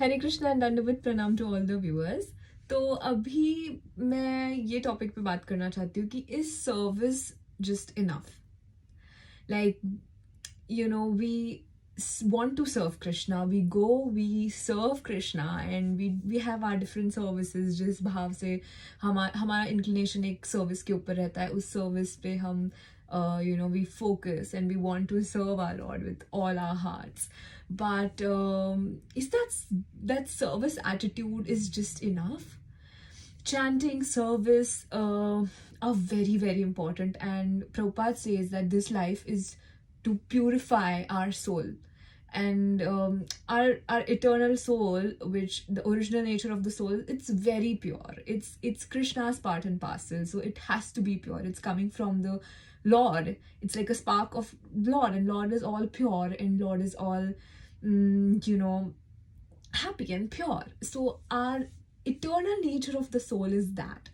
हरे Krishna and दंडवत प्रणाम to all the viewers. तो अभी मैं ये टॉपिक पे बात करना चाहती हूँ कि is service just enough? Like, we want to serve Krishna, we go, we serve Krishna, and we have our different services. जिस भाव से हमारा inclination एक service के ऊपर रहता है, उस service पे हम we focus and we want to serve our Lord with all our hearts. But is that service attitude is just enough? Chanting, service are very, very important, and Prabhupada says that this life is to purify our soul, and our eternal soul, which the original nature of the soul, it's very pure. It's Krishna's part and parcel, so it has to be pure. It's coming from the Lord. It's like a spark of Lord, and Lord is all pure, and Lord is all happy and pure. So our eternal nature of the soul is that.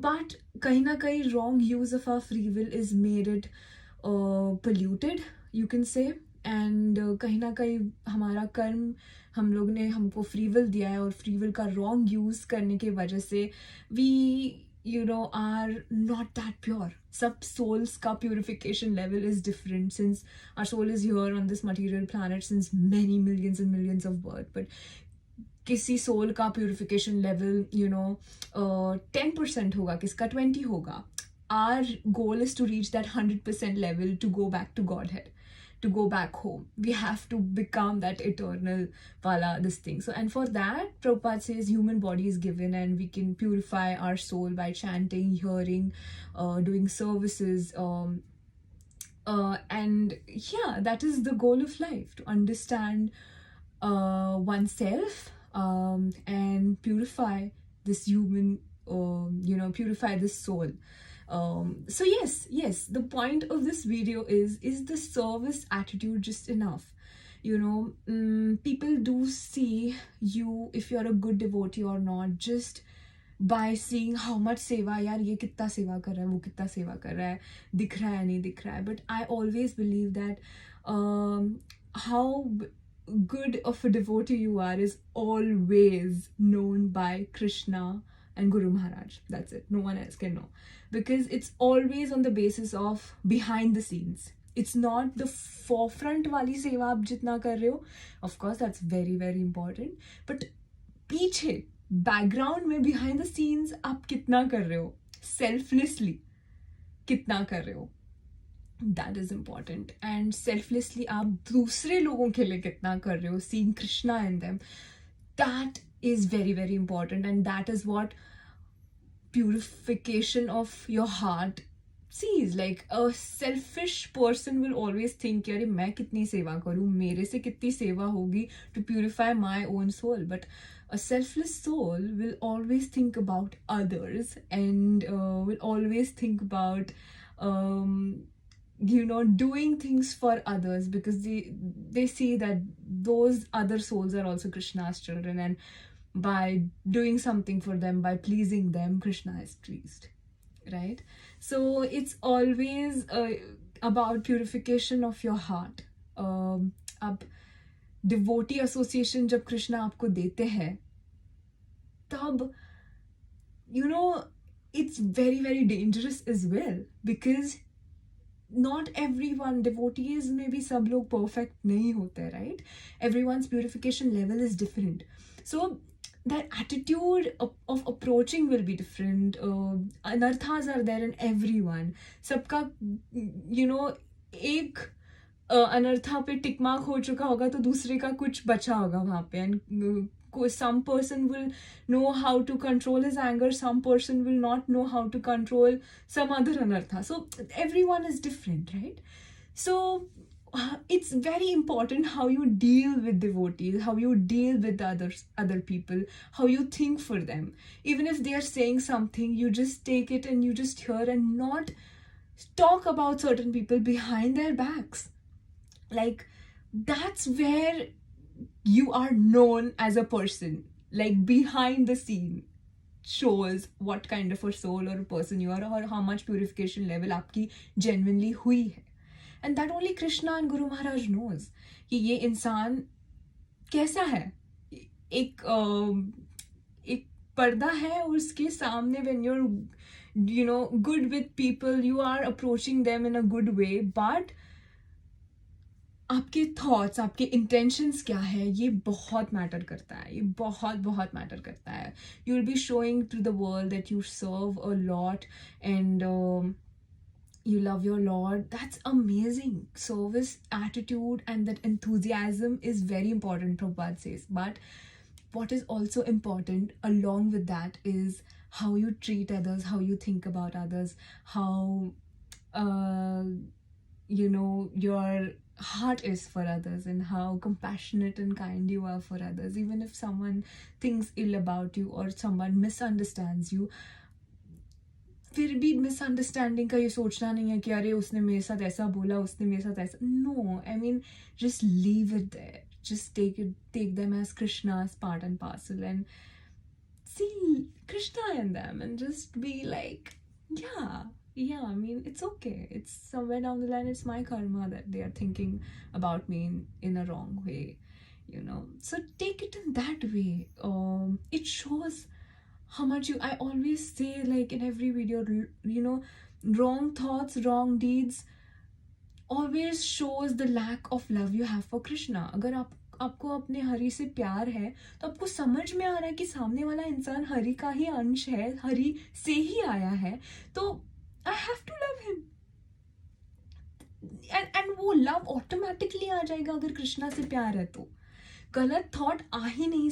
But kahin na kahin wrong use of our free will is made it polluted, you can say. And कहीं ना कहीं हमारा कर्म, हम लोग ने हमको free will दिया है, और फ्री विल का रॉन्ग यूज करने की वजह से we are not that pure. Sub souls ka purification level is different, since our soul is here on this material planet since many millions and millions of birth. But किसी soul का purification level 10% होगा, किसका 20 होगा. Our goal is to reach that 100% level, to go back to Godhead, to go back home. We have to become that eternal wala, this thing. So, and for that, Prabhupada says human body is given, and we can purify our soul by chanting, hearing, doing services, and yeah, that is the goal of life, to understand oneself, and purify this human, purify this soul. So yes, the point of this video is the service attitude just enough? People do see you, if you're a good devotee or not, just by seeing how much seva, यार ये कितना सेवा कर रहा है, वो कितना सेवा कर रहा है, दिख रहा है नहीं दिख रहा है. But I always believe that how good of a devotee you are is always known by Krishna and Guru Maharaj. That's it. No one else can know, because it's always on the basis of behind the scenes. It's not the forefront wali seva aap jitna kar rahe ho. Of course, that's very, very important. But पीछे background में, behind the scenes, आप कितना कर रहे हो, selflessly कितना कर रहे हो, that is important. And selflessly आप दूसरे लोगों के लिए कितना कर रहे हो, seeing Krishna in them, that is very, very important. And that is what purification of your heart sees. Like, a selfish person will always think, यार मैं कितनी सेवा करूँ, मेरे से कितनी सेवा होगी, to purify my own soul. But a selfless soul will always think about others, and will always think about doing things for others, because they see that those other souls are also Krishna's children, and by doing something for them, by pleasing them, Krishna is pleased, right? So it's always about purification of your heart. अब devotee association जब कृष्णा आपको देते हैं, तब it's very, very dangerous as well, because not everyone, devotees में भी सब लोग perfect नहीं होते, right? Everyone's purification level is different. So that attitude of approaching will be different. Anarthas are there in everyone. सबका एक अनर्था पे टिक मार्क हो चुका होगा, तो दूसरे का कुछ बचा होगा वहाँ पे. And some person will know how to control his anger, some person will not know how to control some other anartha. So everyone is different, right? So it's very important how you deal with devotees, how you deal with other people, how you think for them. Even if they are saying something, you just take it and you just hear, and not talk about certain people behind their backs. Like, that's where you are known as a person. Like, behind the scene shows what kind of a soul or a person you are, or how much purification level आपकी genuinely हुई है. And that only Krishna and Guru Maharaj knows कि ये इंसान कैसा है. एक पर्दा है उसके सामने. when you're good with people, you are approaching them in a good way, but आपके थॉट्स, आपके इंटेंशंस क्या है, ये बहुत मैटर करता है. ये बहुत बहुत मैटर करता है. You will be showing to the world that you serve a lot and you love your Lord. That's amazing. Service attitude and that enthusiasm is very important, Prabhupada says. But what is also important along with that is how you treat others, how you think about others, how your heart is for others, and how compassionate and kind you are for others. Even if someone thinks ill about you or someone misunderstands you, फिर भी misunderstanding का ये सोचना नहीं है कि अरे उसने मेरे साथ ऐसा बोला, उसने मेरे साथ ऐसा. No, I mean just leave it there. Just take them as Krishna's part and parcel, and see Krishna in them, and just be like, yeah, I mean, it's okay. It's somewhere down the line, it's my karma that they are thinking about me in a wrong way, So take it in that way. It shows how much I always say, like in every video, wrong thoughts, wrong deeds always shows the lack of love you have for Krishna. अगर आपको अपने हरि से प्यार है तो आपको समझ में आ रहा है कि सामने वाला इंसान हरि का ही अंश है, हरि से ही आया है, तो I have to love him. And वो लव ऑटोमेटिकली आ जाएगा अगर कृष्णा से प्यार है तो. गलत थॉट आ ही नहीं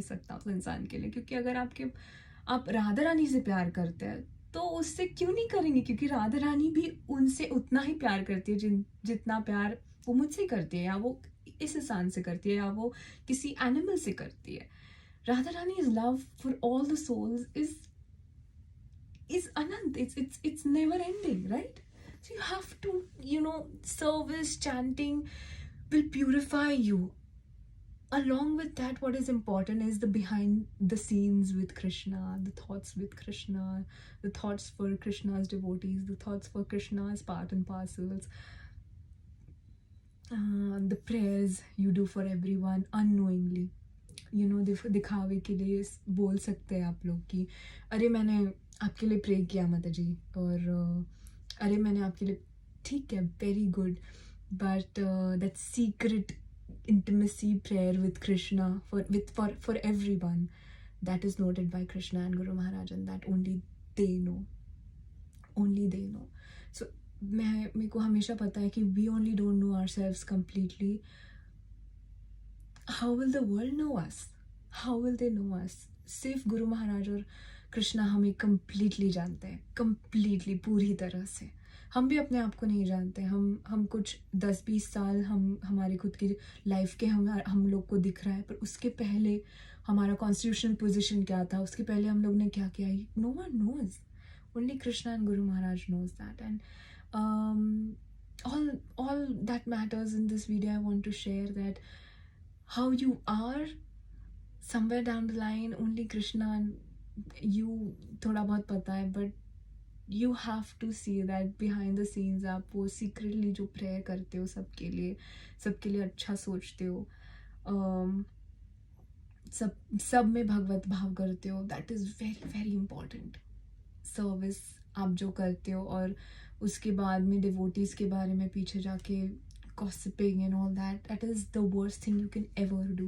सकता उस इंसान के लिए. क्योंकि अगर आप राधा रानी से प्यार करते हैं तो उससे क्यों नहीं करेंगे, क्योंकि राधा रानी भी उनसे उतना ही प्यार करती है जितना प्यार वो मुझसे करती है, या वो इस इंसान से करती है, या वो किसी एनिमल से करती है. Radha Rani is love for all the souls is anant. It's never ending, right? So you have to, service, chanting will purify you. Along with that, what is important is the behind the scenes with Krishna, the thoughts with Krishna, the thoughts for Krishna's devotees, the thoughts for Krishna's part and parcels, the prayers you do for everyone unknowingly. दिखावे के लिए बोल सकते हैं आप लोग कि अरे मैंने आपके लिए प्रे किया माता जी, और अरे मैंने आपके लिए, ठीक है, very good, but that secret intimacy prayer with Krishna for everyone, that is noted by Krishna and Guru Maharaj, and that only they know. So मेरे को हमेशा पता है कि we only don't know ourselves completely. How will the world know us? How will they know us? सिर्फ गुरु महाराज और कृष्णा हमें completely जानते हैं, completely, पूरी तरह से. हम भी अपने आप को नहीं जानते. हम कुछ 10-20 साल हमारे खुद की लाइफ के हम लोग को दिख रहा है, पर उसके पहले हमारा कॉन्स्टिट्यूशनल पोजीशन क्या था, उसके पहले हम लोग ने क्या किया, no one knows. Only Krishna and Guru Maharaj knows that. And all that matters in this video, I want to share that how you are somewhere down the line, only Krishna and you थोड़ा बहुत पता है, but you have to see that behind the scenes आप वो secretly जो prayer करते हो सबके लिए अच्छा सोचते हो, सब में भगवत भाव करते हो. that is very very important. Service आप जो करते हो, और उसके बाद में डिवोटीज के बारे में पीछे जाके gossiping and all that is the worst thing you can ever do,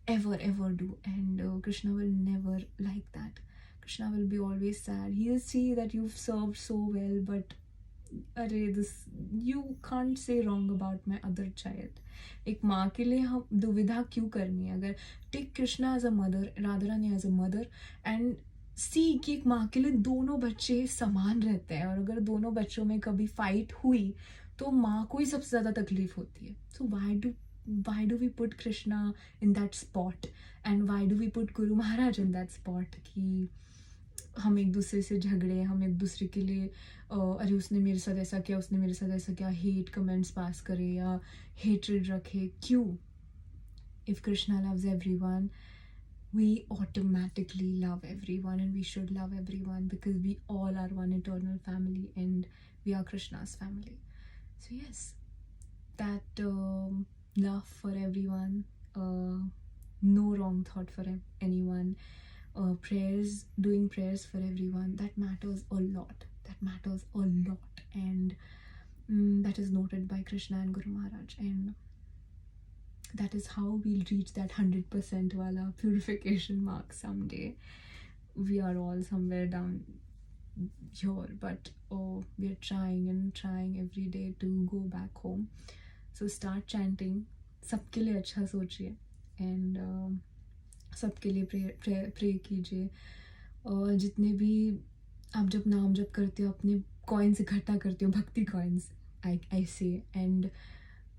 ever do. And Krishna will never like that. Krishna will be always sad. He'll see that you've served so well, but you can't say wrong about my other child. एक माँ के लिए हम दुविधा क्यों करनी है? अगर take Krishna as a mother, Radha Rani as a mother, and see कि एक माँ के लिए दोनों बच्चे समान रहते हैं, और अगर दोनों बच्चों में कभी फाइट हुई तो माँ को ही सबसे ज़्यादा तकलीफ होती है. So why do we put Krishna in that spot, and why do we put Guru Maharaj in that spot कि हम एक दूसरे से झगड़े, हम एक दूसरे के लिए अरे उसने मेरे साथ ऐसा किया, उसने मेरे साथ ऐसा किया, हेट कमेंट्स पास करे या हेट्रेड रखे, क्यों? If Krishna loves everyone, we automatically love everyone, and we should love everyone, because we all are one eternal family, and we are Krishna's family. So yes, that love for everyone, no wrong thought for anyone. Prayers, doing prayers for everyone, that matters a lot. That matters a lot. And that is noted by Krishna and Guru Maharaj. And that is how we'll reach that 100% wala purification mark someday. We are all somewhere down here, but we are trying and trying every day to go back home. So start chanting. सबके लिए अच्छा सोचिए and सबके लिए pray कीजिए. और जितने भी आप जब नाम जप करते हो, अपने कॉइन्स इकट्ठा करते हो, भक्ति कॉइन्स आई से, एंड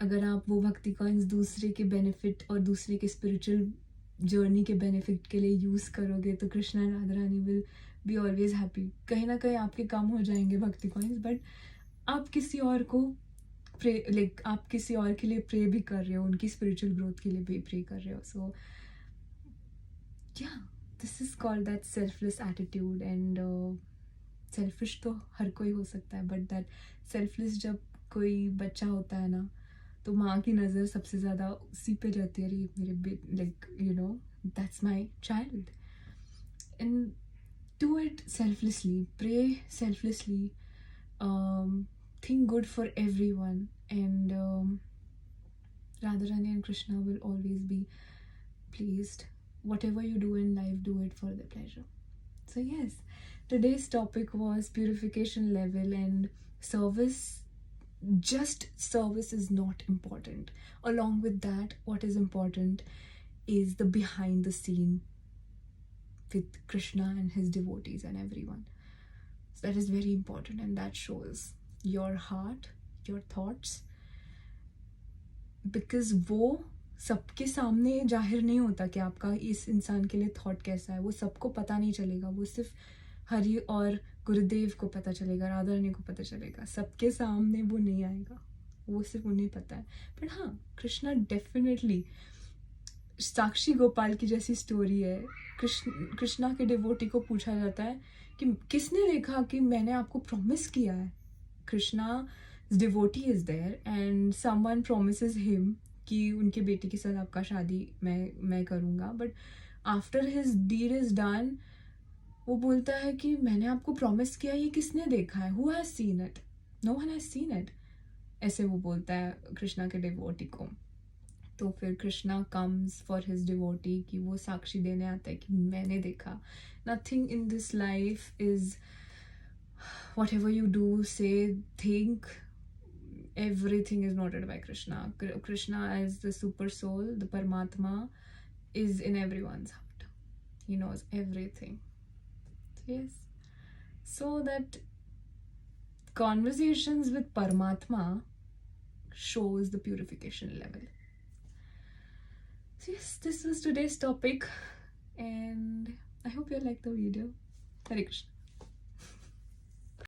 अगर आप वो भक्ति कॉइन्स दूसरे के बेनिफिट और दूसरे के स्पिरिचुअल जर्नी के बेनिफिट के लिए यूज़ करोगे तो Krishna and Radha Rani will be always happy. कहीं ना कहीं आपके कम हो जाएंगे भक्ति कॉइन्स, बट आप किसी और को प्रे, आप किसी और के लिए प्रे भी कर रहे हो, उनकी स्पिरिचुअल ग्रोथ के लिए भी प्रे कर रहे हो. सो या this is called that selfless attitude. And selfish तो हर कोई हो सकता है, बट दैट सेल्फलेस जब कोई बच्चा होता है ना, तो माँ की नज़र सबसे ज़्यादा उसी पे रहती है. मेरे like you know that's my child. And do it selflessly, pray selflessly, think good for everyone, and Radharani and Krishna will always be pleased. Whatever you do in life, do it for their pleasure. So yes, today's topic was purification level and service. Just service is not important. Along with that, what is important is the behind the scene with Krishna and his devotees and everyone. So that is very important, and that shows your heart, your thoughts, because वो सबके सामने जाहिर नहीं होता कि आपका इस इंसान के लिए थॉट कैसा है. वो सबको पता नहीं चलेगा. वो सिर्फ हरि और गुरुदेव को पता चलेगा, राधा रानी को पता चलेगा. सबके सामने वो नहीं आएगा, वो सिर्फ उन्हें पता है. बट हाँ, कृष्णा डेफिनेटली, साक्षी गोपाल की जैसी स्टोरी है. कृष्णा के डिवोटी को पूछा जाता है कि किसने देखा कि मैंने आपको प्रॉमिस किया है. Krishna's devotee is there and someone promises him कि उनके बेटे के साथ आपका शादी मैं करूँगा. But after his deed is done, वो बोलता है कि मैंने आपको प्रॉमिस किया, ये किसने देखा है? Who has seen it? No one has seen it. ऐसे वो बोलता है कृष्णा के डिवोटी को. तो फिर Krishna comes for his devotee कि वो साक्षी देने आता है कि मैंने देखा. Nothing in this life is whatever you do, say, think, everything is noted by Krishna. Krishna as the super soul, the Paramatma, is in everyone's heart. He knows everything. Yes. So that conversations with Paramatma shows the purification level. So yes, this was today's topic, and I hope you liked the video. Hare Krishna.